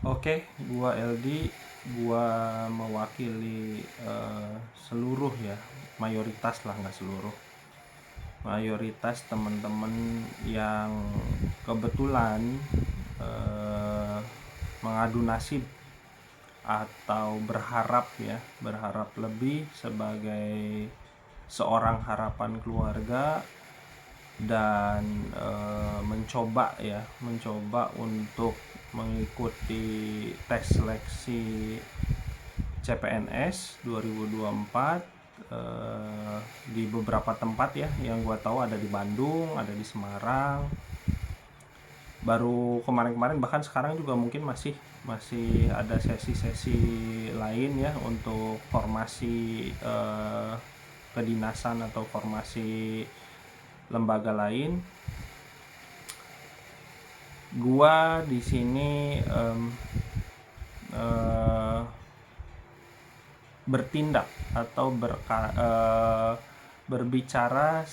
Oke, gua Eldi, gua mewakili seluruh ya, mayoritas lah, nggak seluruh, mayoritas teman-teman yang kebetulan mengadu nasib atau berharap lebih sebagai seorang harapan keluarga dan mencoba untuk mengikuti tes seleksi CPNS 2024 di beberapa tempat ya, yang gua tahu ada di Bandung, ada di Semarang, baru kemarin-kemarin, bahkan sekarang juga mungkin masih ada sesi-sesi lain ya untuk formasi kedinasan atau formasi lembaga lain. Gua di sini bertindak atau berbicara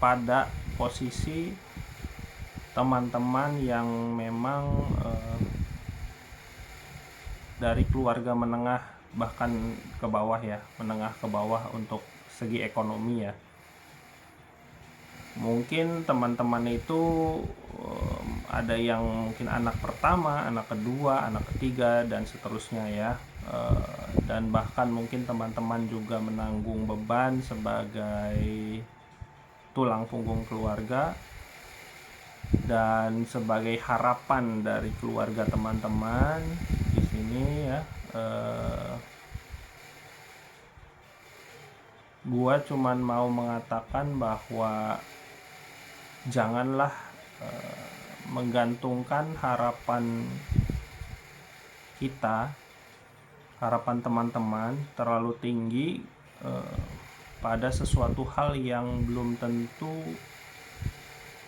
pada posisi teman-teman yang memang dari keluarga menengah bahkan ke bawah ya, menengah ke bawah untuk segi ekonomi ya. Mungkin teman-teman itu ada yang mungkin anak pertama, anak kedua, anak ketiga, dan seterusnya ya. Dan bahkan mungkin teman-teman juga menanggung beban sebagai tulang punggung keluarga dan sebagai harapan dari keluarga teman-teman di sini ya. Gua cuman mau mengatakan bahwa janganlah menggantungkan harapan kita, harapan teman-teman terlalu tinggi pada sesuatu hal yang belum tentu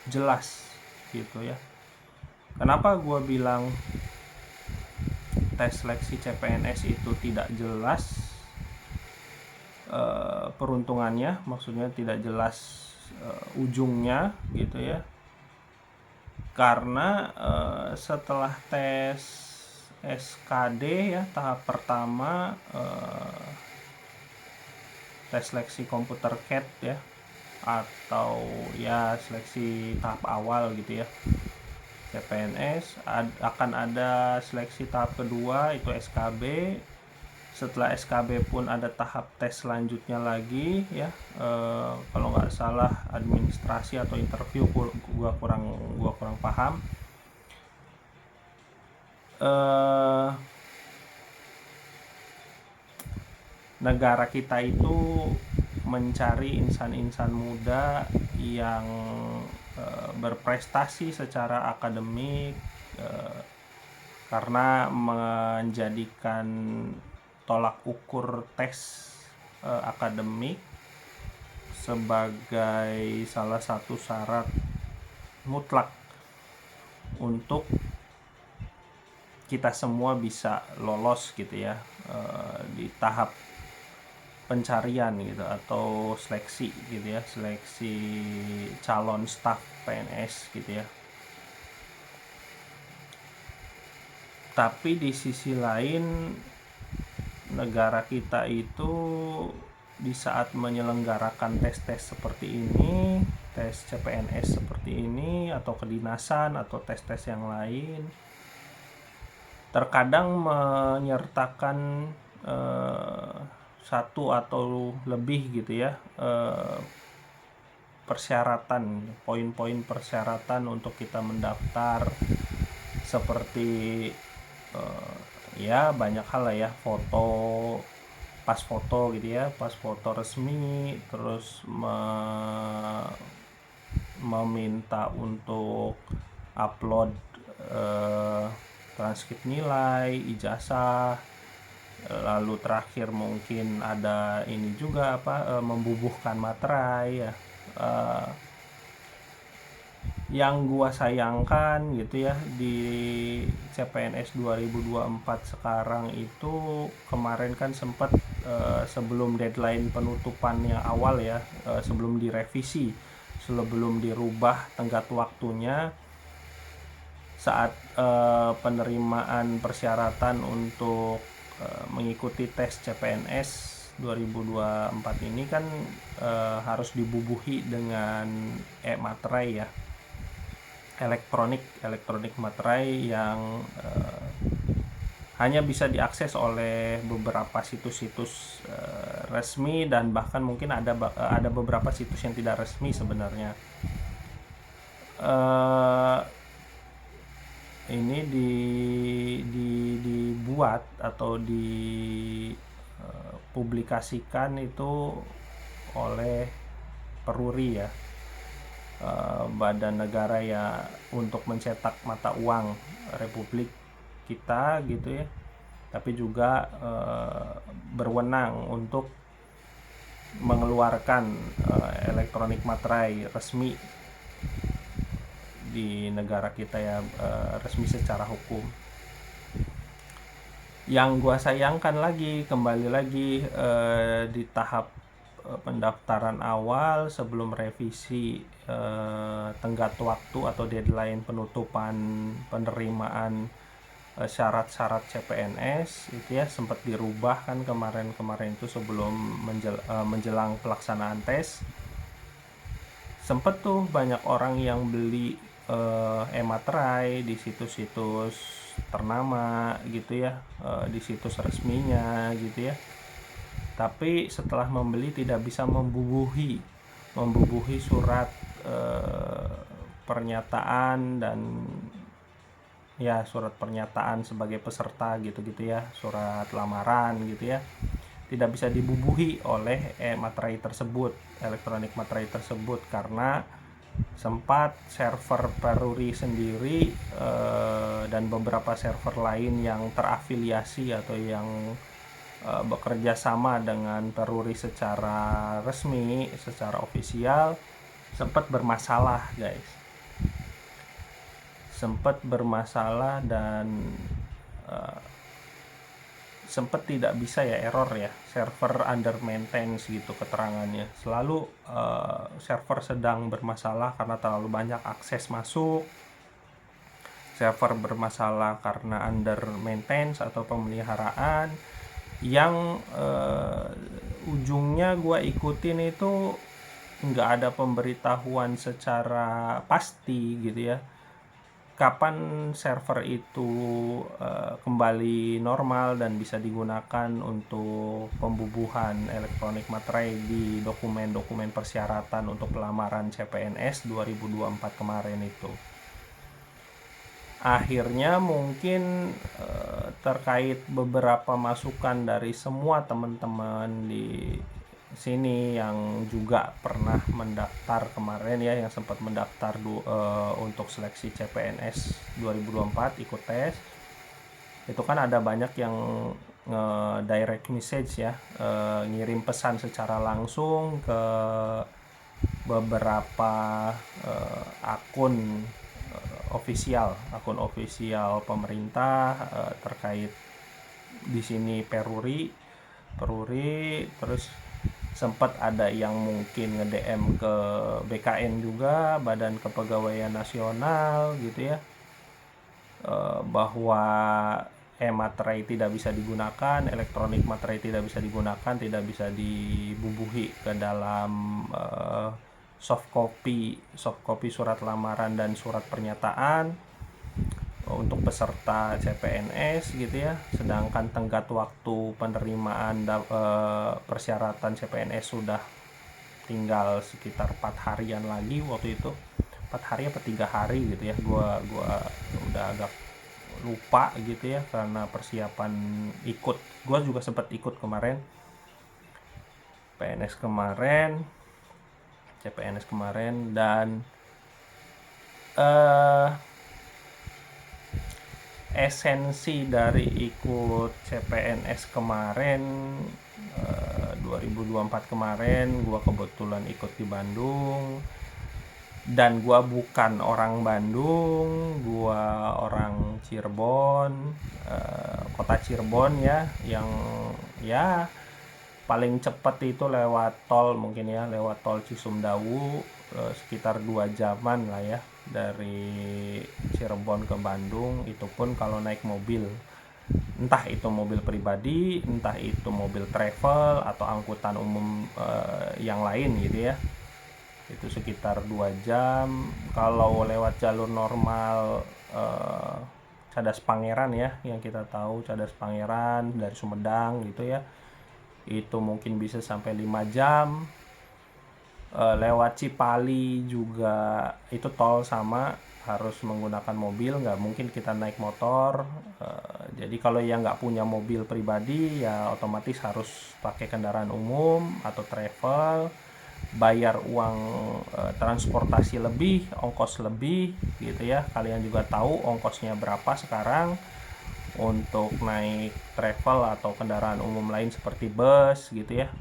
jelas gitu ya. Kenapa gue bilang tes seleksi CPNS itu tidak jelas peruntungannya, maksudnya tidak jelas ujungnya gitu ya, karena setelah tes SKD ya tahap pertama, tes seleksi komputer CAT ya, atau ya seleksi tahap awal gitu ya CPNS, akan ada seleksi tahap kedua itu SKB. Setelah SKB pun ada tahap tes selanjutnya lagi ya, kalau nggak salah administrasi atau interview, gua kurang paham. Negara kita itu mencari insan-insan muda yang berprestasi secara akademik, karena menjadikan tolak ukur tes akademik sebagai salah satu syarat mutlak untuk kita semua bisa lolos gitu ya di tahap pencarian gitu atau seleksi gitu ya, seleksi calon staf PNS gitu ya. Tapi di sisi lain, negara kita itu di saat menyelenggarakan tes-tes seperti ini, tes CPNS seperti ini, atau kedinasan atau tes-tes yang lain, terkadang menyertakan satu atau lebih gitu ya persyaratan, poin-poin persyaratan untuk kita mendaftar, seperti ya banyak hal lah ya, pas foto gitu ya, pas foto resmi, terus meminta untuk upload transkrip nilai, ijazah, lalu terakhir mungkin ada ini juga membubuhkan materai ya. Yang gua sayangkan gitu ya di CPNS 2024 sekarang itu, kemarin kan sempat sebelum deadline penutupannya awal ya, sebelum direvisi, sebelum dirubah tenggat waktunya, saat penerimaan persyaratan untuk mengikuti tes CPNS 2024 ini kan harus dibubuhi dengan e-materai ya, elektronik materai yang hanya bisa diakses oleh beberapa situs-situs resmi, dan bahkan mungkin ada beberapa situs yang tidak resmi sebenarnya. Ini dibuat atau dipublikasikan itu oleh Peruri ya, badan negara ya untuk mencetak mata uang Republik kita gitu ya, tapi juga berwenang untuk mengeluarkan elektronik materai resmi di negara kita ya, resmi secara hukum. Yang gua sayangkan lagi, kembali lagi di tahap pendaftaran awal sebelum revisi tenggat waktu atau deadline penutupan penerimaan syarat-syarat CPNS itu ya sempat dirubah kan kemarin itu sebelum menjelang pelaksanaan tes. Sempet tuh banyak orang yang beli e-materai di situs-situs ternama gitu ya, di situs resminya gitu ya. Tapi setelah membeli tidak bisa membubuhi surat pernyataan dan ya surat pernyataan sebagai peserta gitu-gitu ya, surat lamaran gitu ya, tidak bisa dibubuhi oleh materai tersebut, elektronik materai tersebut, karena sempat server Peruri sendiri dan beberapa server lain yang terafiliasi atau yang bekerja sama dengan Peruri secara resmi, secara ofisial, sempat bermasalah guys, dan sempat tidak bisa ya, error ya, server under maintenance gitu keterangannya, selalu server sedang bermasalah karena terlalu banyak akses masuk, server bermasalah karena under maintenance atau pemeliharaan, yang ujungnya gue ikutin itu nggak ada pemberitahuan secara pasti gitu ya, kapan server itu kembali normal dan bisa digunakan untuk pembubuhan elektronik materai di dokumen-dokumen persyaratan untuk pelamaran CPNS 2024 kemarin itu. Akhirnya mungkin terkait beberapa masukan dari semua teman-teman di sini yang juga pernah mendaftar kemarin ya, yang sempat mendaftar untuk seleksi CPNS 2024 ikut tes, itu kan ada banyak yang direct message ya, ngirim pesan secara langsung ke beberapa akun akun ofisial pemerintah terkait di sini Peruri, terus sempat ada yang mungkin nge-DM ke BKN juga, Badan Kepegawaian Nasional gitu ya, bahwa e-materai tidak bisa digunakan, elektronik materai tidak bisa digunakan, tidak bisa dibubuhi ke dalam soft copy surat lamaran dan surat pernyataan untuk peserta CPNS gitu ya, sedangkan tenggat waktu penerimaan persyaratan CPNS sudah tinggal sekitar 4 harian lagi waktu itu, 4 hari apa 3 hari gitu ya, gua udah agak lupa gitu ya karena persiapan ikut. Gua juga sempat ikut kemarin CPNS kemarin, dan esensi dari ikut CPNS kemarin 2024 kemarin, gua kebetulan ikut di Bandung, dan gua bukan orang Bandung, gua orang Cirebon, kota Cirebon ya, yang ya paling cepat itu lewat tol mungkin ya, lewat tol Cisumdawu, sekitar 2 jaman lah ya dari Cirebon ke Bandung, itu pun kalau naik mobil, entah itu mobil pribadi, entah itu mobil travel atau angkutan umum yang lain gitu ya, itu sekitar 2 jam. Kalau lewat jalur normal Cadas Pangeran ya, yang kita tahu Cadas Pangeran dari Sumedang gitu ya, itu mungkin bisa sampai 5 jam. Lewat Cipali juga itu tol sama, harus menggunakan mobil, nggak mungkin kita naik motor. Jadi kalau yang nggak punya mobil pribadi ya otomatis harus pakai kendaraan umum atau travel, bayar uang transportasi lebih, ongkos lebih gitu ya. Kalian juga tahu ongkosnya berapa sekarang untuk naik travel atau kendaraan umum lain seperti bus gitu ya.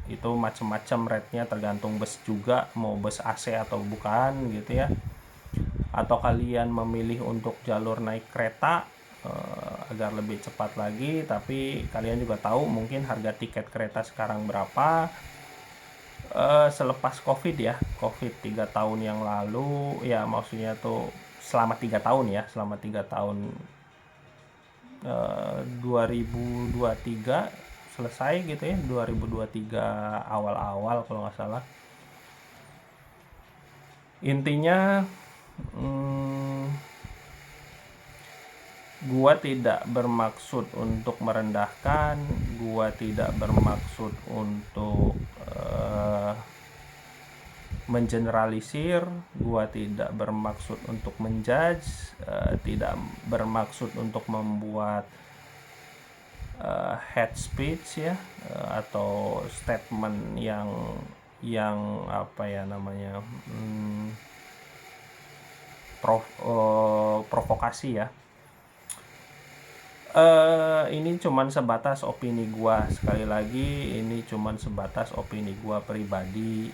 Itu macam-macam rate-nya, tergantung bus juga, mau bus AC atau bukan gitu ya. Atau kalian memilih untuk jalur naik kereta agar lebih cepat lagi, tapi kalian juga tahu mungkin harga tiket kereta sekarang berapa. Selepas COVID ya, COVID 3 tahun yang lalu ya, maksudnya tuh selama 3 tahun ya, selama 3 tahun 2023 selesai gitu ya, 2023 awal-awal kalau nggak salah. Intinya gua tidak bermaksud untuk merendahkan, gua tidak bermaksud untuk mengeneralisir, gua tidak bermaksud untuk menjudge, tidak bermaksud untuk membuat hate speech ya, atau statement yang apa ya namanya, provokasi ya. Ini cuman sebatas opini gua, sekali lagi ini cuman sebatas opini gua pribadi.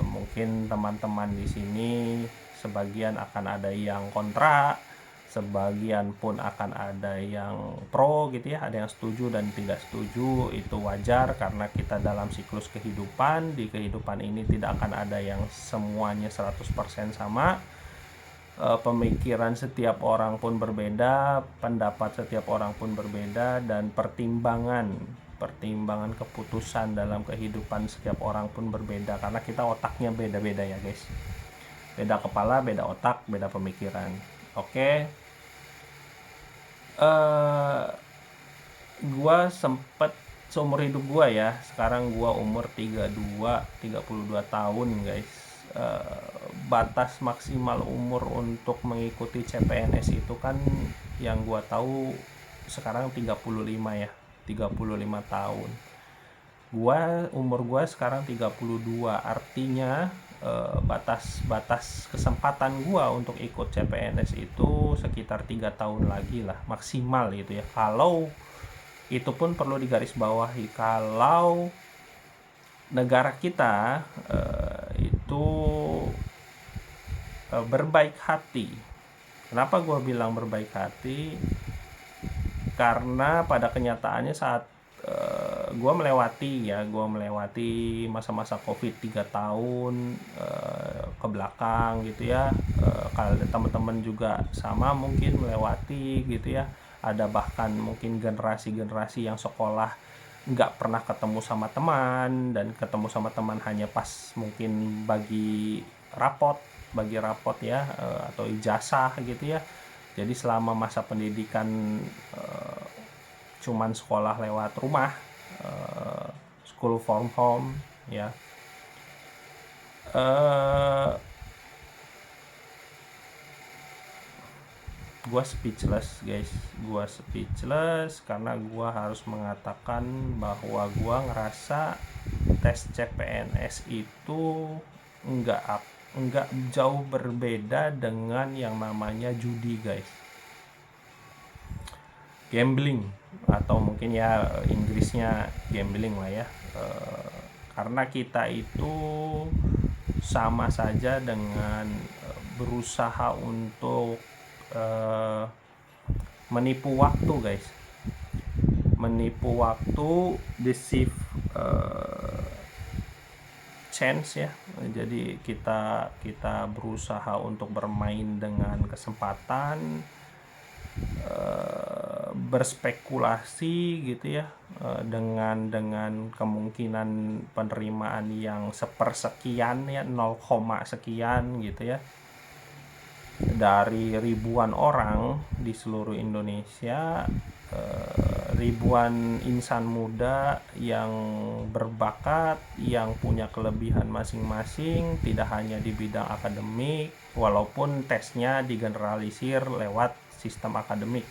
Mungkin teman-teman di sini sebagian akan ada yang kontra, sebagian pun akan ada yang pro gitu ya, ada yang setuju dan tidak setuju. Itu wajar karena kita dalam siklus kehidupan, di kehidupan ini tidak akan ada yang semuanya 100% sama. Pemikiran setiap orang pun berbeda, pendapat setiap orang pun berbeda, dan pertimbangan keputusan dalam kehidupan setiap orang pun berbeda, karena kita otaknya beda-beda ya guys, beda kepala, beda otak, beda pemikiran. Oke. Gua sempet seumur hidup gua ya, sekarang gua umur 32 tahun guys. Batas maksimal umur untuk mengikuti CPNS itu kan yang gua tahu sekarang 35 ya, 35 tahun. Umur gua sekarang 32, artinya batas kesempatan gua untuk ikut CPNS itu sekitar 3 tahun lagi lah maksimal gitu ya. Kalau itu pun perlu digarisbawahi, kalau negara kita itu berbaik hati. Kenapa gue bilang berbaik hati? Karena pada kenyataannya saat gue melewati masa-masa COVID 3 tahun ke belakang gitu ya. Kalau teman-teman juga sama mungkin melewati gitu ya. Ada bahkan mungkin generasi-generasi yang sekolah nggak pernah ketemu sama teman, dan ketemu sama teman hanya pas mungkin bagi rapot ya, atau ijazah gitu ya. Jadi selama masa pendidikan cuman sekolah lewat rumah, school from home ya. Gua speechless guys, karena gua harus mengatakan bahwa gua ngerasa tes CPNS itu enggak jauh berbeda dengan yang namanya judi guys, gambling, atau mungkin ya Inggrisnya gambling lah ya. Karena kita itu sama saja dengan berusaha untuk menipu waktu guys, deceive chance ya, Jadi kita berusaha untuk bermain dengan kesempatan, berspekulasi gitu ya, dengan kemungkinan penerimaan yang sepersekian ya, 0, sekian gitu ya, dari ribuan orang di seluruh Indonesia, ribuan insan muda yang berbakat, yang punya kelebihan masing-masing, tidak hanya di bidang akademik, walaupun tesnya digeneralisir lewat sistem akademik.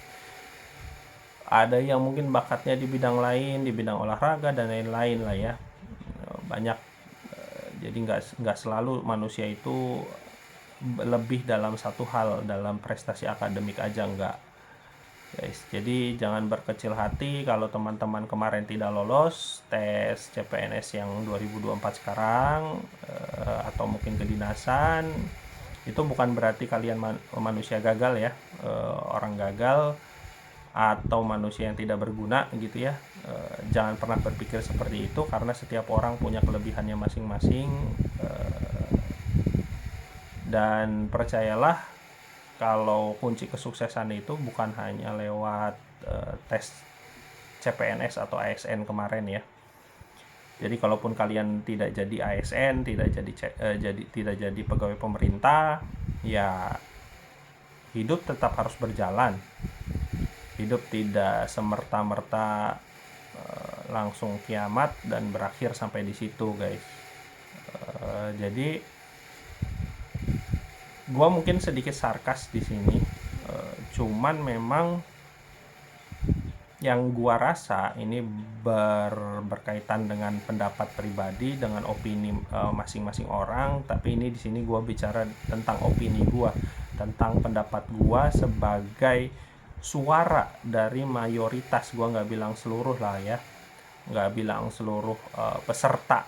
Ada yang mungkin bakatnya di bidang lain, di bidang olahraga dan lain-lain lah ya. Banyak, jadi nggak selalu manusia itu lebih dalam satu hal, dalam prestasi akademik aja enggak, guys. Jadi jangan berkecil hati kalau teman-teman kemarin tidak lolos tes CPNS yang 2024 sekarang, atau mungkin kedinasan. Itu bukan berarti kalian manusia gagal ya, orang gagal atau manusia yang tidak berguna gitu ya. Jangan pernah berpikir seperti itu, karena setiap orang punya kelebihannya masing-masing. Dan percayalah, kalau kunci kesuksesan itu bukan hanya lewat tes CPNS atau ASN kemarin ya. Jadi kalaupun kalian tidak jadi ASN, tidak jadi pegawai pemerintah, ya hidup tetap harus berjalan. Hidup tidak semerta-merta langsung kiamat dan berakhir sampai di situ, guys. Jadi gua mungkin sedikit sarkas di sini, cuman memang yang gua rasa ini berkaitan dengan pendapat pribadi, dengan opini masing-masing orang. Tapi ini di sini gua bicara tentang opini gua, tentang pendapat gua sebagai suara dari mayoritas. Gua nggak bilang seluruh lah ya, nggak bilang seluruh peserta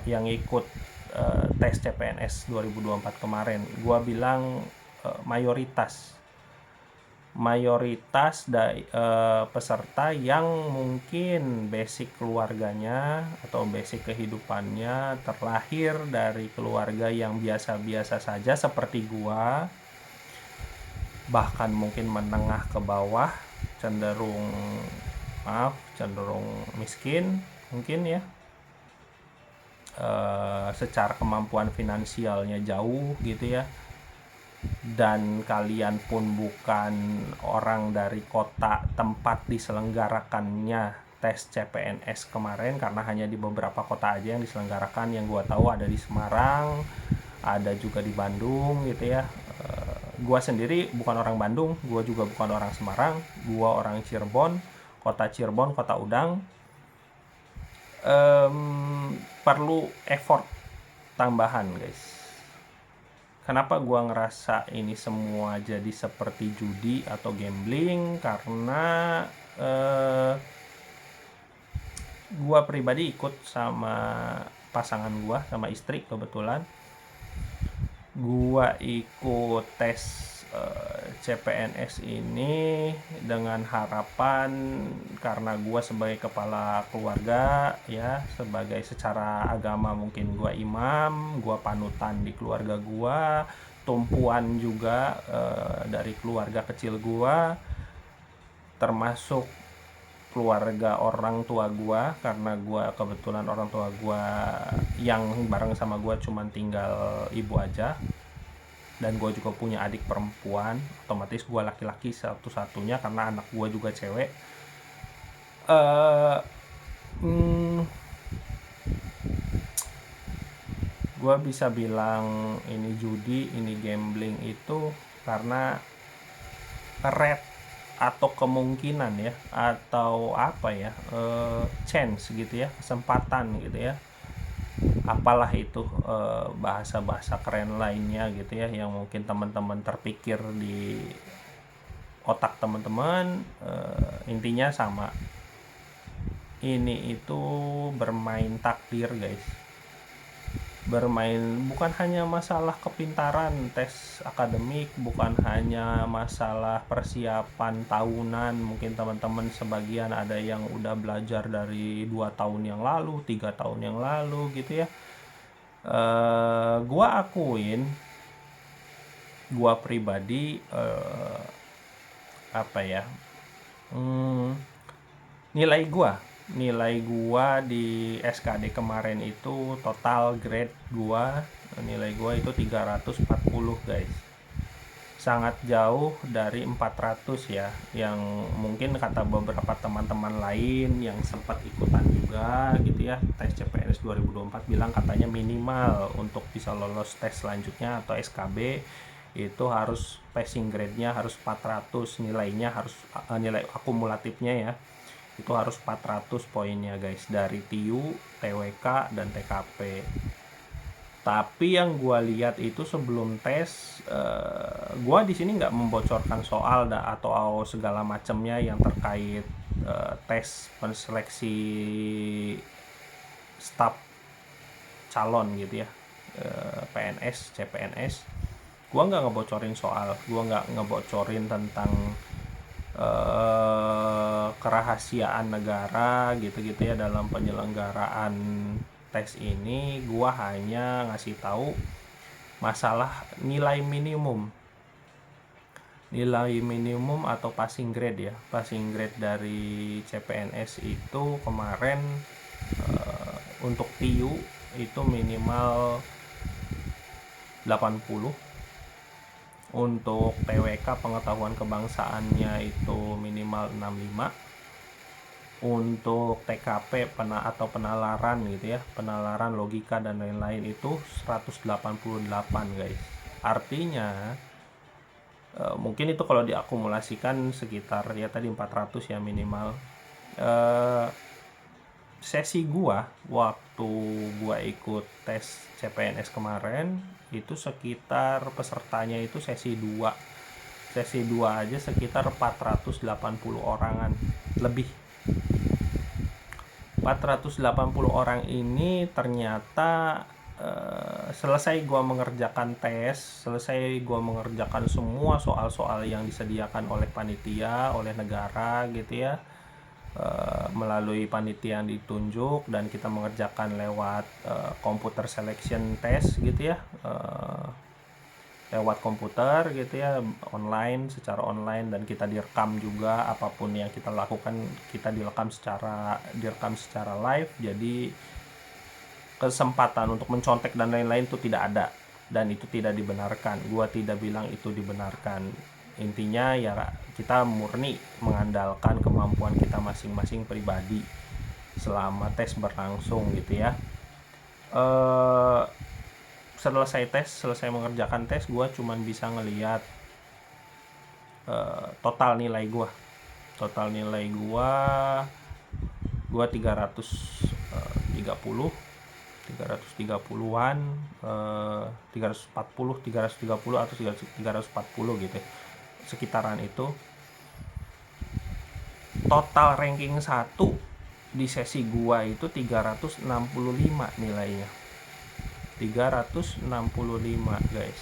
yang ikut tes CPNS 2024 kemarin. Gua bilang mayoritas dari peserta yang mungkin basic keluarganya atau basic kehidupannya terlahir dari keluarga yang biasa-biasa saja seperti gua, bahkan mungkin menengah ke bawah, cenderung miskin mungkin ya. Secara kemampuan finansialnya jauh gitu ya, dan kalian pun bukan orang dari kota tempat diselenggarakannya tes CPNS kemarin, karena hanya di beberapa kota aja yang diselenggarakan. Yang gua tahu ada di Semarang, ada juga di Bandung gitu ya. Gua sendiri bukan orang Bandung, gua juga bukan orang Semarang, gua orang Cirebon, kota udang. Perlu effort tambahan, guys. Kenapa gua ngerasa ini semua jadi seperti judi atau gambling? Karena gua pribadi ikut sama pasangan gua, sama istri kebetulan. Gua ikut tes CPNS ini dengan harapan, karena gua sebagai kepala keluarga ya, sebagai secara agama mungkin gua imam, gua panutan di keluarga gua, tumpuan juga dari keluarga kecil gua, termasuk keluarga orang tua gua, karena gua kebetulan orang tua gua yang bareng sama gua cuman tinggal ibu aja, dan gue juga punya adik perempuan, otomatis gue laki-laki satu-satunya karena anak gue juga cewek. Gue bisa bilang ini judi, ini gambling itu karena rate atau kemungkinan ya, atau apa ya, chance gitu ya, kesempatan gitu ya, apalah itu bahasa-bahasa keren lainnya gitu ya, yang mungkin teman-teman terpikir di otak teman-teman. Intinya sama, ini itu bermain takdir, guys. Bermain bukan hanya masalah kepintaran tes akademik, bukan hanya masalah persiapan tahunan. Mungkin teman-teman sebagian ada yang udah belajar dari 2 tahun yang lalu, 3 tahun yang lalu gitu ya. Gua akuin, gua pribadi apa ya, nilai gua di SKD kemarin itu total grade gua, nilai gua itu 340 guys. Sangat jauh dari 400 ya, yang mungkin kata beberapa teman-teman lain yang sempat ikutan juga gitu ya, tes CPNS 2024 bilang katanya minimal untuk bisa lolos tes selanjutnya atau SKB itu harus passing grade-nya harus 400, nilainya harus nilai akumulatifnya ya itu harus 400 poinnya guys, dari TIU, TWK, dan TKP. Tapi yang gue lihat itu sebelum tes, gue di sini nggak membocorkan soal atau segala macamnya yang terkait tes seleksi staf calon gitu ya, PNS, CPNS. Gue nggak ngebocorin soal, gue nggak ngebocorin tentang kerahasiaan negara gitu-gitu ya dalam penyelenggaraan tes ini. Gua hanya ngasih tahu masalah nilai minimum atau passing grade ya. Passing grade dari CPNS itu kemarin untuk TIU itu minimal 80, untuk TWK pengetahuan kebangsaannya itu minimal 65, untuk TKP atau penalaran gitu ya, penalaran logika dan lain-lain itu 188 guys. Artinya mungkin itu kalau diakumulasikan sekitar ya tadi 400 ya minimal. Sesi gua waktu gua ikut tes CPNS kemarin itu sekitar pesertanya itu sesi 2 aja sekitar 480 orangan lebih. 480 orang ini ternyata selesai gua mengerjakan tes, selesai gua mengerjakan semua soal-soal yang disediakan oleh panitia, oleh negara gitu ya, melalui panitia yang ditunjuk, dan kita mengerjakan lewat computer selection test gitu ya, lewat komputer gitu ya, secara online, dan kita direkam juga, apapun yang kita lakukan kita direkam secara live. Jadi kesempatan untuk mencontek dan lain-lain itu tidak ada, dan itu tidak dibenarkan. Gua tidak bilang itu dibenarkan. Intinya ya kita murni mengandalkan kemampuan kita masing-masing pribadi selama tes berlangsung gitu ya. Selesai mengerjakan tes, gue cuman bisa ngelihat total nilai gue 330-an, 330 atau 340 gitu, sekitaran itu. Total ranking 1 di sesi gua itu 365 nilainya. 365 guys,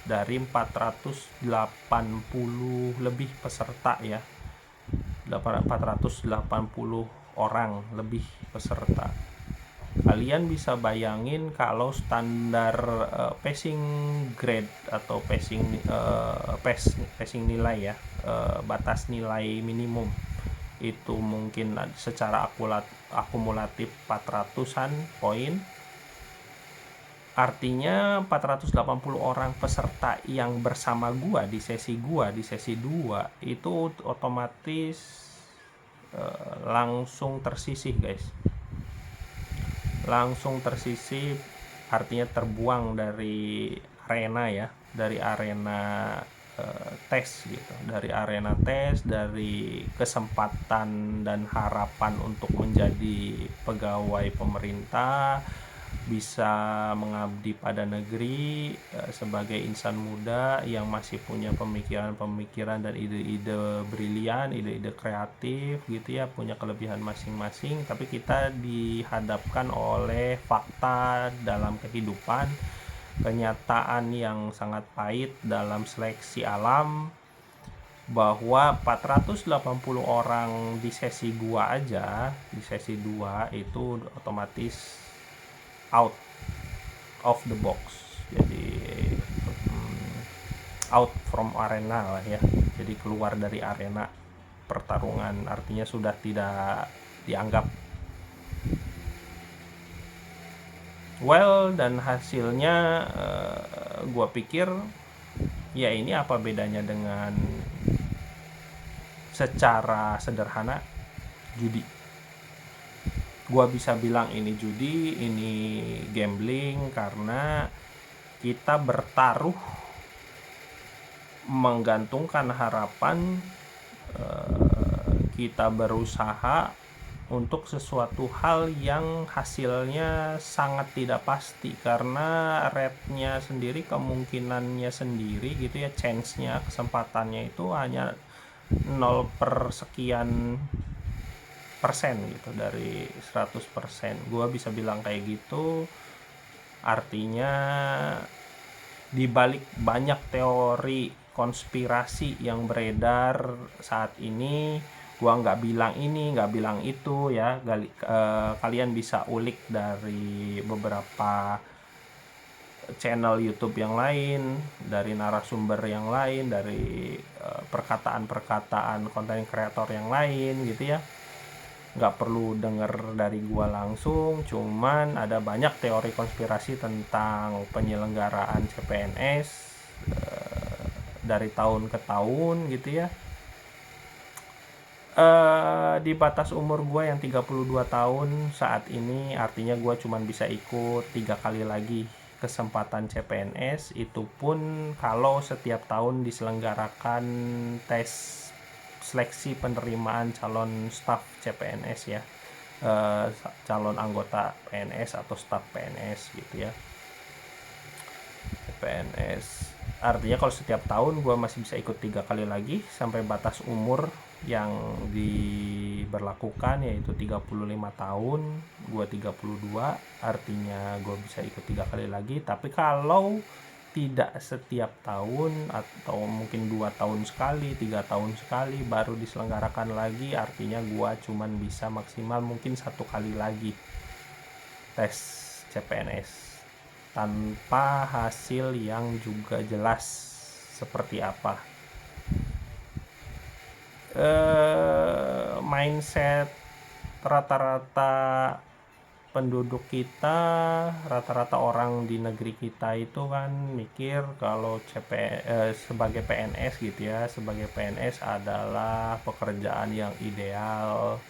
dari 480 lebih peserta ya, 480 orang lebih peserta. Kalian bisa bayangin kalau standar passing grade atau passing nilai ya, batas nilai minimum itu mungkin secara akumulatif 400-an poin. Artinya 480 orang peserta yang bersama gua di sesi 2 itu otomatis langsung tersisih guys. Langsung tersisih artinya terbuang dari arena ya, dari arena tes gitu, dari arena tes, dari kesempatan dan harapan untuk menjadi pegawai pemerintah, bisa mengabdi pada negeri sebagai insan muda yang masih punya pemikiran-pemikiran dan ide-ide brilian, ide-ide kreatif gitu ya, punya kelebihan masing-masing. Tapi kita dihadapkan oleh fakta dalam kehidupan, kenyataan yang sangat pahit dalam seleksi alam, bahwa 480 orang di sesi 2 aja, di sesi 2 itu otomatis out. of the box, jadi out from arena lah ya, jadi keluar dari arena pertarungan, artinya sudah tidak dianggap. Dan hasilnya gua pikir ya ini apa bedanya dengan secara sederhana judi. Gua bisa bilang ini judi, ini gambling karena kita bertaruh menggantungkan harapan, kita berusaha untuk sesuatu hal yang hasilnya sangat tidak pasti, karena rate-nya sendiri, kemungkinannya sendiri gitu ya, chance-nya, kesempatannya itu hanya 0 per sekian persen gitu dari 100%. Gua bisa bilang kayak gitu, artinya dibalik banyak teori konspirasi yang beredar saat ini, gua nggak bilang ini, nggak bilang itu ya. Kalian bisa ulik dari beberapa channel YouTube yang lain, dari narasumber yang lain, dari perkataan-perkataan konten kreator yang lain gitu ya. Nggak perlu denger dari gua langsung, cuman ada banyak teori konspirasi tentang penyelenggaraan CPNS dari tahun ke tahun gitu ya. Di batas umur gue yang 32 tahun saat ini, artinya gue cuma bisa ikut 3 kali lagi kesempatan CPNS, itu pun kalau setiap tahun diselenggarakan tes seleksi penerimaan calon staf CPNS ya, calon anggota PNS atau staf PNS gitu ya. CPNS artinya kalau setiap tahun gue masih bisa ikut 3 kali lagi sampai batas umur yang diberlakukan, yaitu 35 tahun, gue 32, artinya gue bisa ikut 3 kali lagi. Tapi kalau tidak setiap tahun atau mungkin 2 tahun sekali, 3 tahun sekali baru diselenggarakan lagi, artinya gue cuman bisa maksimal mungkin 1 kali lagi tes CPNS tanpa hasil yang juga jelas seperti apa. Mindset rata-rata penduduk kita, rata-rata orang di negeri kita itu kan mikir kalau sebagai PNS gitu ya, sebagai PNS adalah pekerjaan yang ideal.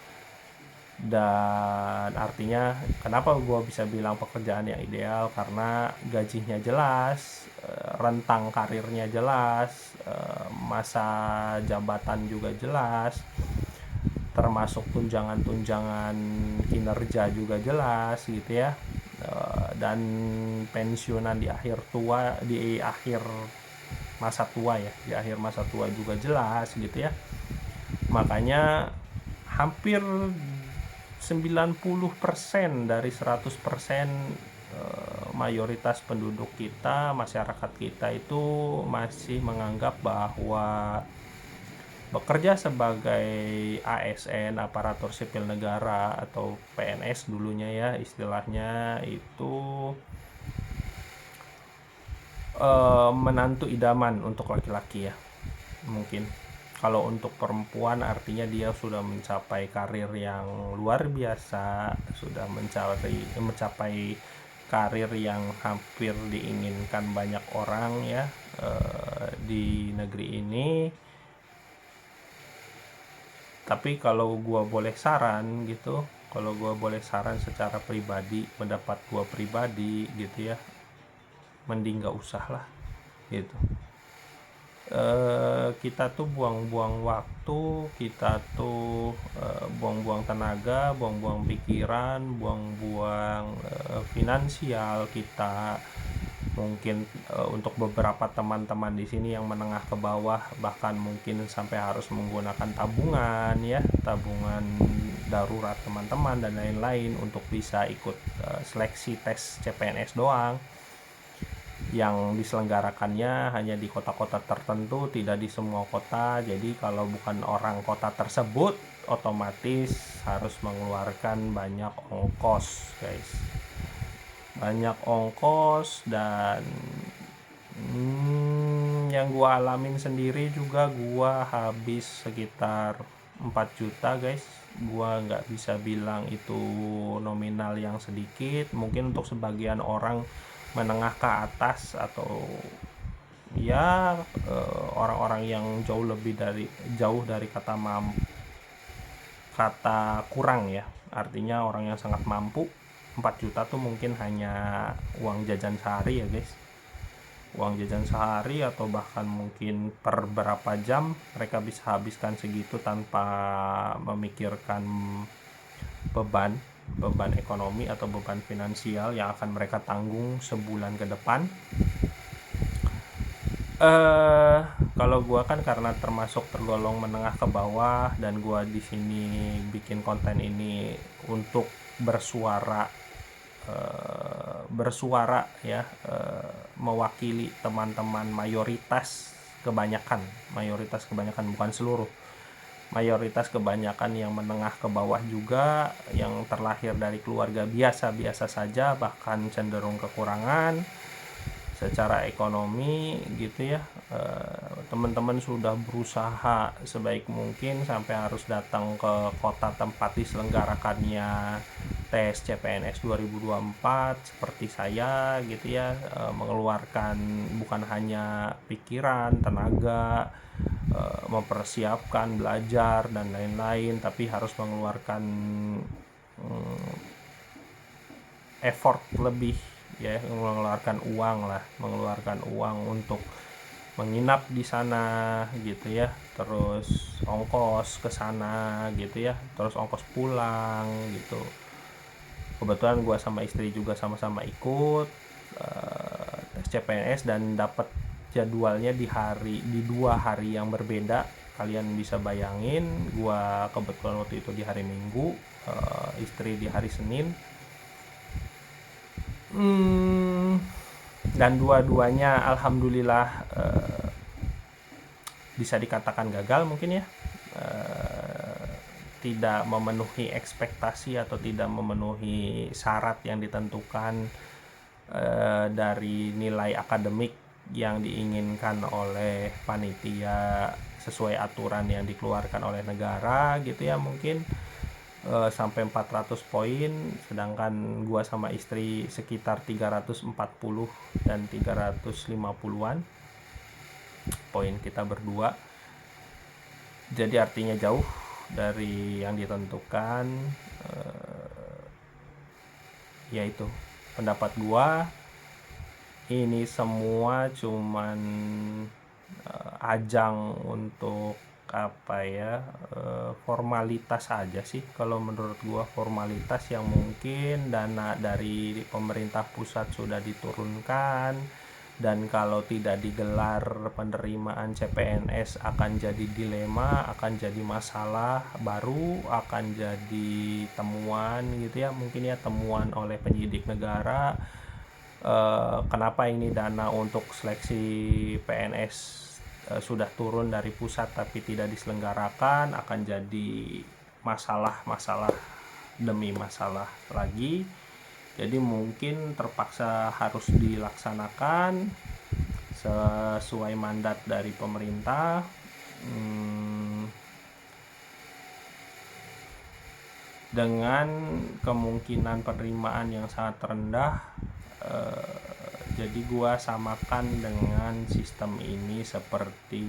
Dan artinya kenapa gue bisa bilang pekerjaan yang ideal, karena gajinya jelas, rentang karirnya jelas, masa jabatan juga jelas, termasuk tunjangan-tunjangan kinerja juga jelas gitu ya, dan pensiunan di akhir masa tua ya, di akhir masa tua juga jelas gitu ya. Makanya hampir 90% dari 100% mayoritas penduduk kita, masyarakat kita itu masih menganggap bahwa bekerja sebagai ASN, aparatur sipil negara atau PNS dulunya ya istilahnya, itu menantu idaman untuk laki-laki ya. Mungkin kalau untuk perempuan artinya dia sudah mencapai karir yang luar biasa, sudah mencapai karir yang hampir diinginkan banyak orang ya di negeri ini. Tapi kalau gue boleh saran gitu, kalau gue boleh saran secara pribadi, pendapat gue pribadi gitu ya, mending gak usah lah gitu. Kita tuh buang-buang waktu, kita tuh buang-buang tenaga, buang-buang pikiran, buang-buang finansial kita. Mungkin untuk beberapa teman-teman di sini yang menengah ke bawah bahkan mungkin sampai harus menggunakan tabungan ya, tabungan darurat teman-teman dan lain-lain untuk bisa ikut seleksi tes CPNS doang, yang diselenggarakannya hanya di kota-kota tertentu, tidak di semua kota. Jadi kalau bukan orang kota tersebut, otomatis harus mengeluarkan banyak ongkos guys. banyak ongkos, dan yang gua alamin sendiri juga, gua habis sekitar 4 juta guys. Gua nggak bisa bilang itu nominal yang sedikit, mungkin untuk sebagian orang menengah ke atas, atau ya orang-orang yang jauh dari kata kurang ya, artinya orang yang sangat mampu. 4 juta tuh mungkin hanya uang jajan sehari ya guys, uang jajan sehari, atau bahkan mungkin per berapa jam mereka bisa habiskan segitu tanpa memikirkan beban beban ekonomi atau beban finansial yang akan mereka tanggung sebulan ke depan. Kalau gua kan karena termasuk tergolong menengah ke bawah, dan gua di sini bikin konten ini untuk bersuara ya, mewakili teman-teman mayoritas kebanyakan, bukan seluruh, mayoritas kebanyakan yang menengah ke bawah juga, yang terlahir dari keluarga biasa-biasa saja, bahkan cenderung kekurangan secara ekonomi gitu ya. Teman-teman sudah berusaha sebaik mungkin sampai harus datang ke kota tempat diselenggarakannya tes CPNS 2024 seperti saya gitu ya, mengeluarkan bukan hanya pikiran, tenaga, mempersiapkan, belajar dan lain-lain, tapi harus mengeluarkan effort lebih ya, mengeluarkan uang untuk menginap di sana gitu ya, terus ongkos ke sana gitu ya, terus ongkos pulang gitu. Kebetulan gue sama istri juga sama-sama ikut tes CPNS, dan dapat jadwalnya di 2 hari yang berbeda. Kalian bisa bayangin, gue kebetulan waktu itu di hari Minggu, istri di hari Senin. Dan dua-duanya alhamdulillah bisa dikatakan gagal mungkin ya, tidak memenuhi ekspektasi atau tidak memenuhi syarat yang ditentukan dari nilai akademik yang diinginkan oleh panitia sesuai aturan yang dikeluarkan oleh negara gitu ya, mungkin sampai 400 poin, sedangkan gua sama istri sekitar 340 dan 350-an poin kita berdua. Jadi artinya jauh dari yang ditentukan. Yaitu pendapat gua, ini semua cuman ajang untuk formalitas aja sih. Kalau menurut gua formalitas yang mungkin dana dari pemerintah pusat sudah diturunkan, dan kalau tidak digelar penerimaan CPNS akan jadi dilema, akan jadi masalah baru, akan jadi temuan gitu ya, mungkin ya, temuan oleh penyidik negara. Kenapa ini dana untuk seleksi PNS sudah turun dari pusat tapi tidak diselenggarakan, akan jadi masalah demi masalah lagi. Jadi mungkin terpaksa harus dilaksanakan sesuai mandat dari pemerintah, dengan kemungkinan penerimaan yang sangat rendah. Jadi gua samakan dengan sistem ini seperti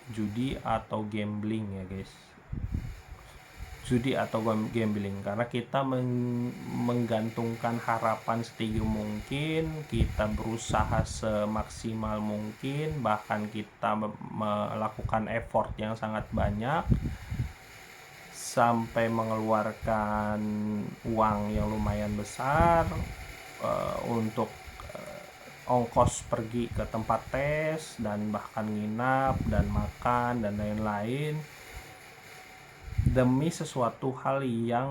judi atau gambling ya guys. Judi atau gambling, karena kita menggantungkan harapan setinggi mungkin, kita berusaha semaksimal mungkin, bahkan kita melakukan effort yang sangat banyak sampai mengeluarkan uang yang lumayan besar untuk ongkos pergi ke tempat tes, dan bahkan nginap dan makan dan lain-lain, demi sesuatu hal yang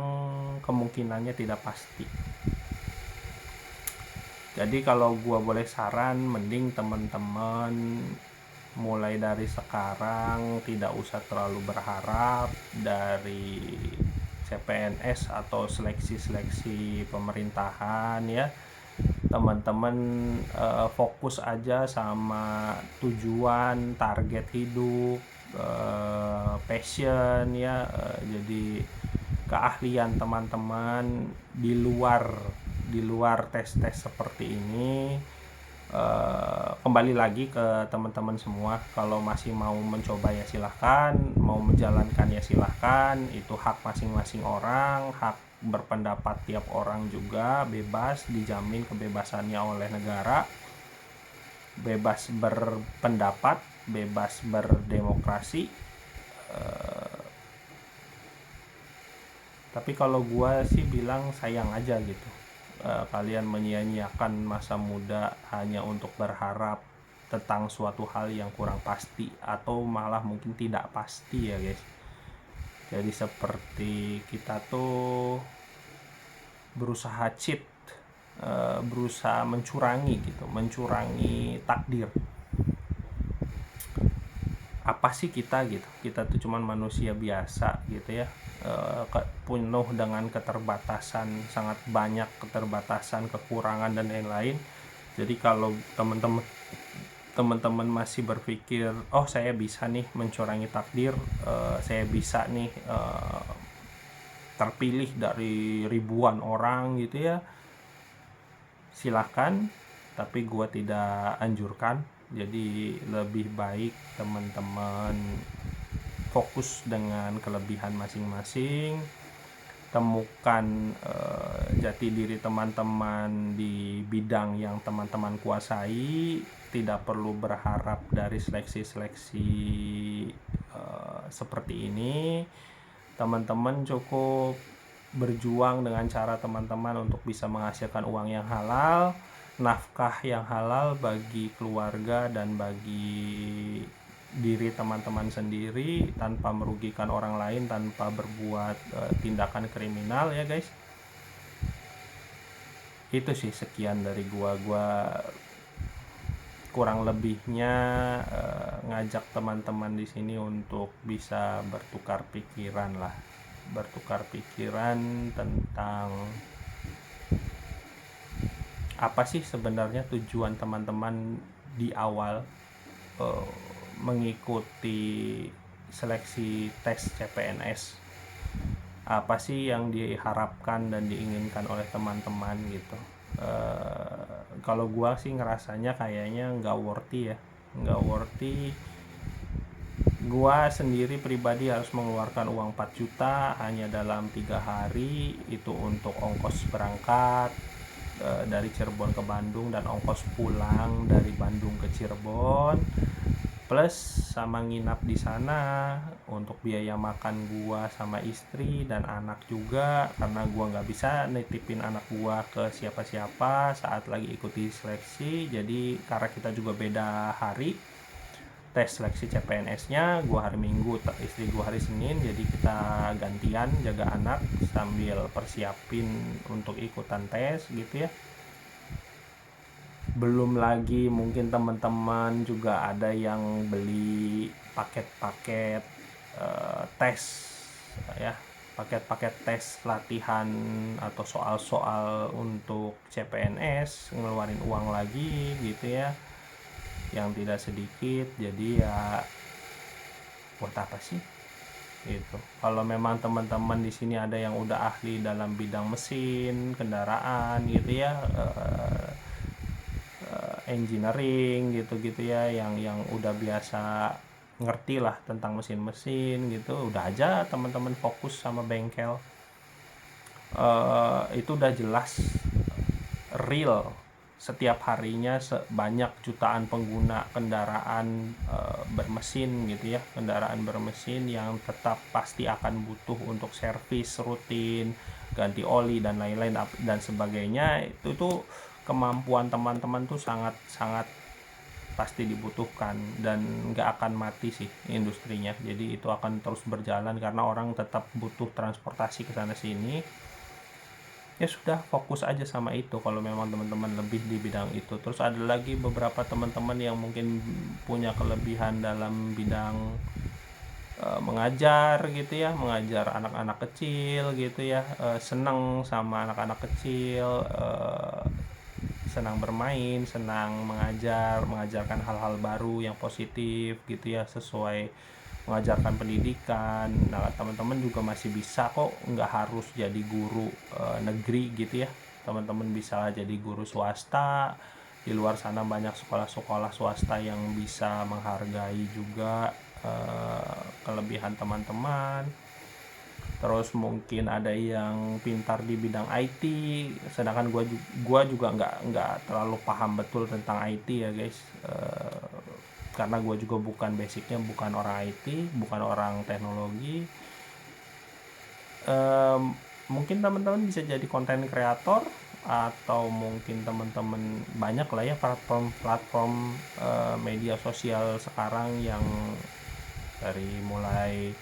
kemungkinannya tidak pasti. Jadi kalau gua boleh saran, mending teman-teman mulai dari sekarang tidak usah terlalu berharap dari CPNS atau seleksi pemerintahan ya, teman-teman fokus aja sama tujuan, target hidup, passion ya, jadi keahlian teman-teman di luar tes-tes seperti ini. Kembali lagi ke teman-teman semua, kalau masih mau mencoba ya silahkan, mau menjalankan ya silahkan, itu hak masing-masing orang, hak berpendapat tiap orang juga bebas, dijamin kebebasannya oleh negara, bebas berpendapat, bebas berdemokrasi. Tapi kalau gua sih bilang sayang aja gitu, kalian menyia-nyiakan masa muda hanya untuk berharap tentang suatu hal yang kurang pasti atau malah mungkin tidak pasti ya guys. Jadi seperti kita tuh berusaha cheat, berusaha mencurangi gitu, mencurangi takdir. Apa sih kita gitu, kita tuh cuman manusia biasa gitu ya, penuh dengan keterbatasan, sangat banyak keterbatasan, kekurangan dan lain-lain. Jadi kalau teman-teman masih berpikir oh saya bisa nih mencurangi takdir, saya bisa nih terpilih dari ribuan orang gitu ya, silahkan, tapi gua tidak anjurkan. Jadi lebih baik teman-teman fokus dengan kelebihan masing-masing, temukan jati diri teman-teman di bidang yang teman-teman kuasai, tidak perlu berharap dari seleksi-seleksi seperti ini. Teman-teman cukup berjuang dengan cara teman-teman untuk bisa menghasilkan uang yang halal, nafkah yang halal bagi keluarga dan bagi diri teman-teman sendiri, tanpa merugikan orang lain, tanpa berbuat tindakan kriminal ya guys. Itu sih sekian dari gua kurang lebihnya ngajak teman-teman di sini untuk bisa bertukar pikiran tentang apa sih sebenarnya tujuan teman-teman di awal mengikuti seleksi tes CPNS. Apa sih yang diharapkan dan diinginkan oleh teman-teman gitu. Kalau gua sih ngerasanya kayaknya nggak worthy. Gua sendiri pribadi harus mengeluarkan uang 4 juta hanya dalam 3 hari, itu untuk ongkos berangkat dari Cirebon ke Bandung dan ongkos pulang dari Bandung ke Cirebon, plus sama nginap di sana untuk biaya makan gua sama istri dan anak juga, karena gua nggak bisa nitipin anak gua ke siapa-siapa saat lagi ikuti seleksi. Jadi karena kita juga beda hari tes seleksi CPNS-nya, gua hari Minggu, istri gua hari Senin, jadi kita gantian jaga anak sambil persiapin untuk ikutan tes gitu ya. Belum lagi mungkin teman-teman juga ada yang beli paket-paket tes ya, paket-paket tes latihan atau soal-soal untuk CPNS, ngeluarin uang lagi gitu ya, yang tidak sedikit. Jadi ya buat apa sih gitu. Kalau memang teman-teman di sini ada yang udah ahli dalam bidang mesin kendaraan gitu ya, engineering gitu-gitu ya, yang udah biasa ngerti lah tentang mesin-mesin gitu, udah aja teman-teman fokus sama bengkel. Itu udah jelas real setiap harinya sebanyak jutaan pengguna kendaraan bermesin gitu ya, kendaraan bermesin yang tetap pasti akan butuh untuk servis rutin, ganti oli dan lain-lain dan sebagainya. Itu tuh kemampuan teman-teman tuh sangat pasti dibutuhkan dan nggak akan mati sih industrinya. Jadi itu akan terus berjalan karena orang tetap butuh transportasi ke sana sini. Ya sudah, fokus aja sama itu kalau memang teman-teman lebih di bidang itu. Terus ada lagi beberapa teman-teman yang mungkin punya kelebihan dalam bidang mengajar gitu ya, mengajar anak-anak kecil gitu ya, senang sama anak-anak kecil, senang bermain, senang mengajarkan hal-hal baru yang positif gitu ya, sesuai mengajarkan pendidikan. Nah, teman-teman juga masih bisa kok, nggak harus jadi guru negeri gitu ya. Teman-teman bisa jadi guru swasta. Di luar sana banyak sekolah-sekolah swasta yang bisa menghargai juga kelebihan teman-teman. Terus mungkin ada yang pintar di bidang IT, sedangkan gua juga nggak terlalu paham betul tentang IT ya guys. Karena gue juga basicnya bukan orang IT, bukan orang teknologi. Mungkin teman-teman bisa jadi konten kreator, atau mungkin teman-teman banyak lah ya platform media sosial sekarang, yang dari mulai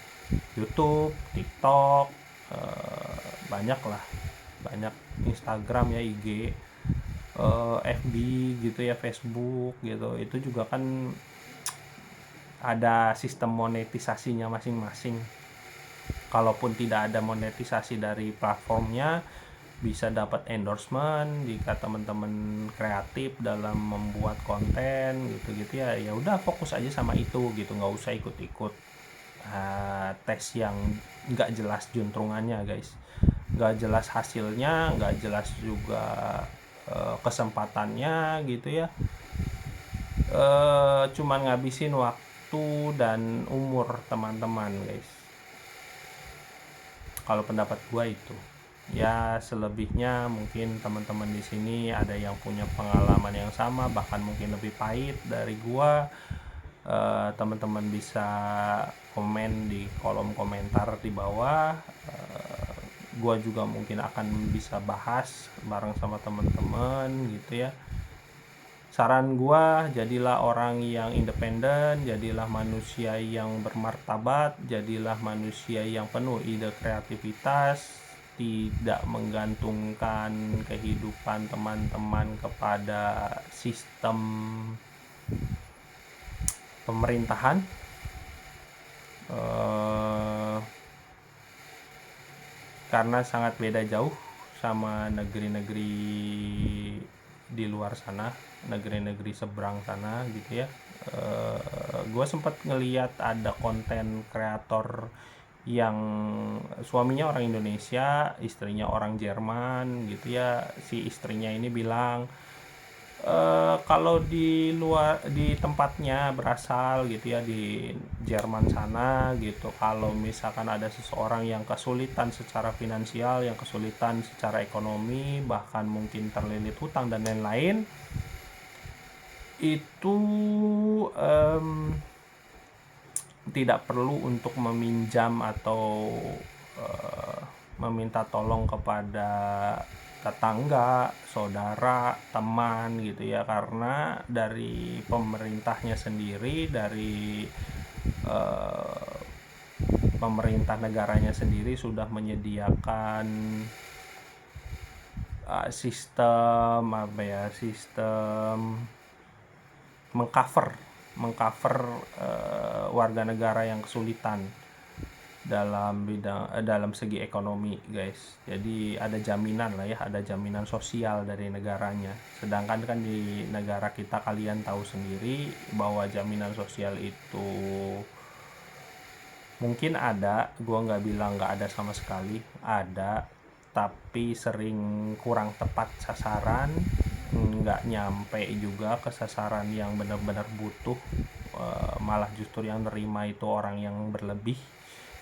YouTube, TikTok, banyak lah, banyak Instagram ya, IG, FB gitu ya, Facebook gitu. Itu juga kan ada sistem monetisasinya masing-masing. Kalaupun tidak ada monetisasi dari platformnya, bisa dapat endorsement jika teman-teman kreatif dalam membuat konten gitu-gitu ya. Ya udah, fokus aja sama itu gitu, nggak usah ikut-ikut tes yang nggak jelas juntrungannya guys, nggak jelas hasilnya, nggak jelas juga kesempatannya gitu ya. Cuman ngabisin waktu dan umur teman-teman guys. Kalau pendapat gua itu. Ya selebihnya mungkin teman-teman di sini ada yang punya pengalaman yang sama, bahkan mungkin lebih pahit dari gua. Teman-teman bisa komen di kolom komentar di bawah. Gua juga mungkin akan bisa bahas bareng sama teman-teman gitu ya. Saran gua, jadilah orang yang independen, jadilah manusia yang bermartabat, jadilah manusia yang penuh ide kreativitas, tidak menggantungkan kehidupan teman-teman kepada sistem pemerintahan. Karena sangat beda jauh sama negeri-negeri di luar sana, negeri-negeri seberang sana gitu ya. Gue sempat ngeliat ada konten kreator yang suaminya orang Indonesia, istrinya orang Jerman gitu ya. Si istrinya ini bilang, kalau di luar, di tempatnya berasal gitu ya, di Jerman sana gitu, kalau misalkan ada seseorang yang kesulitan secara finansial, yang kesulitan secara ekonomi, bahkan mungkin terlilit hutang dan lain-lain, itu tidak perlu untuk meminjam atau meminta tolong kepada tetangga, saudara, teman gitu ya, karena dari pemerintahnya sendiri, dari pemerintah negaranya sendiri sudah menyediakan sistem mengcover warga negara yang kesulitan dalam segi ekonomi guys. Jadi ada jaminan lah ya, ada jaminan sosial dari negaranya. Sedangkan kan di negara kita, kalian tahu sendiri bahwa jaminan sosial itu mungkin ada, gua nggak bilang nggak ada sama sekali, ada, tapi sering kurang tepat sasaran, nggak nyampe juga ke sasaran yang benar-benar butuh. Malah justru yang nerima itu orang yang berlebih,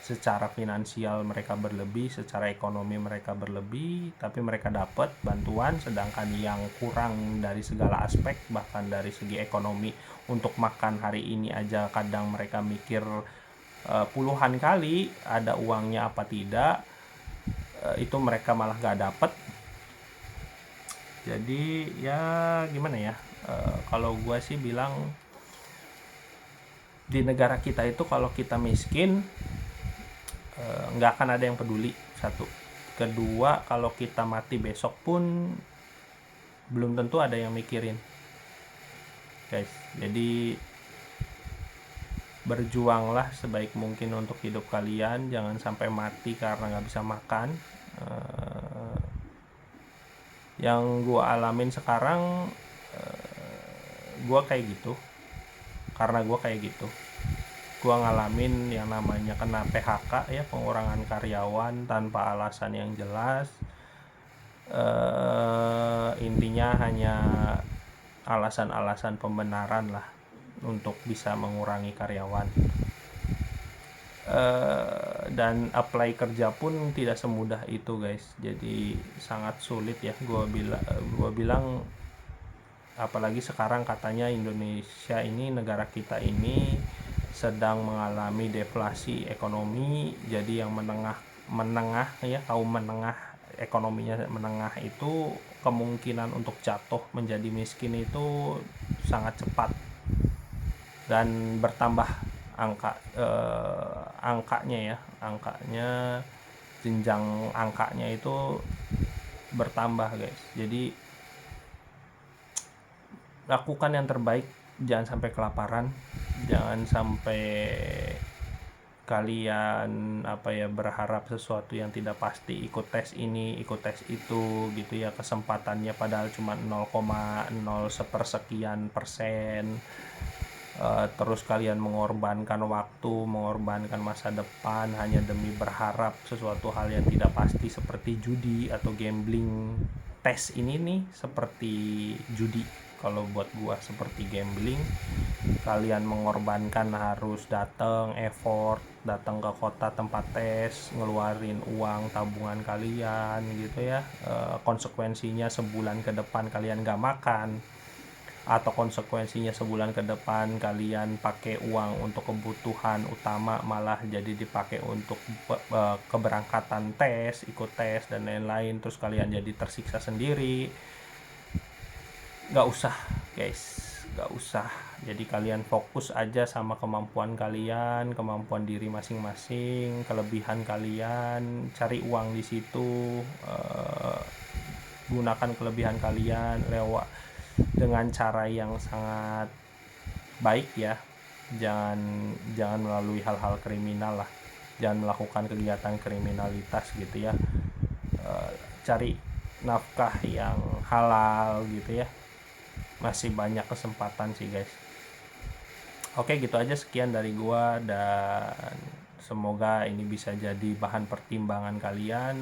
secara finansial mereka berlebih, secara ekonomi mereka berlebih, tapi mereka dapat bantuan, sedangkan yang kurang dari segala aspek, bahkan dari segi ekonomi, untuk makan hari ini aja kadang mereka mikir puluhan kali ada uangnya apa tidak, itu mereka malah gak dapet. Jadi ya gimana ya, kalau gue sih bilang, di negara kita itu kalau kita miskin, nggak akan ada yang peduli, satu. Kedua, kalau kita mati besok pun belum tentu ada yang mikirin guys. Jadi berjuanglah sebaik mungkin untuk hidup kalian, jangan sampai mati karena nggak bisa makan. Yang gue alamin sekarang, gue kayak gitu, karena gue kayak gitu, gue ngalamin yang namanya kena PHK ya, pengurangan karyawan tanpa alasan yang jelas. Intinya hanya alasan-alasan pembenaran lah untuk bisa mengurangi karyawan. Dan apply kerja pun tidak semudah itu guys, jadi sangat sulit ya. Gua bilang apalagi sekarang katanya Indonesia ini, negara kita ini sedang mengalami deflasi ekonomi. Jadi yang menengah ya, kaum menengah, ekonominya menengah itu kemungkinan untuk jatuh menjadi miskin itu sangat cepat dan bertambah angkanya, jenjang angkanya itu bertambah guys. Jadi lakukan yang terbaik, jangan sampai kelaparan, jangan sampai kalian berharap sesuatu yang tidak pasti, ikut tes ini, ikut tes itu gitu ya, kesempatannya padahal cuma 0,0 sepersekian persen. Terus kalian mengorbankan waktu, mengorbankan masa depan hanya demi berharap sesuatu hal yang tidak pasti seperti judi atau gambling. Tes ini nih seperti judi, kalau buat gua seperti gambling. Kalian mengorbankan, harus datang ke kota tempat tes, ngeluarin uang tabungan kalian gitu ya. Konsekuensinya sebulan ke depan kalian gak makan, atau konsekuensinya sebulan ke depan kalian pakai uang untuk kebutuhan utama malah jadi dipakai untuk keberangkatan tes, ikut tes dan lain-lain, terus kalian jadi tersiksa sendiri. Gak usah guys, gak usah. Jadi kalian fokus aja sama kemampuan kalian, kemampuan diri masing-masing, kelebihan kalian, cari uang di situ. Gunakan kelebihan kalian dengan cara yang sangat baik ya. Jangan melalui hal-hal kriminal lah, jangan melakukan kegiatan kriminalitas gitu ya. Cari nafkah yang halal gitu ya, masih banyak kesempatan sih guys. Oke, gitu aja, sekian dari gua, dan semoga ini bisa jadi bahan pertimbangan kalian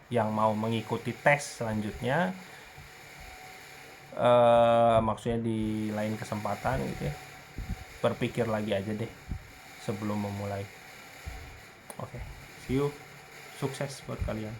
yang mau mengikuti tes selanjutnya. Maksudnya di lain kesempatan gitu ya, berpikir lagi aja deh sebelum memulai. Oke, see you, sukses buat kalian.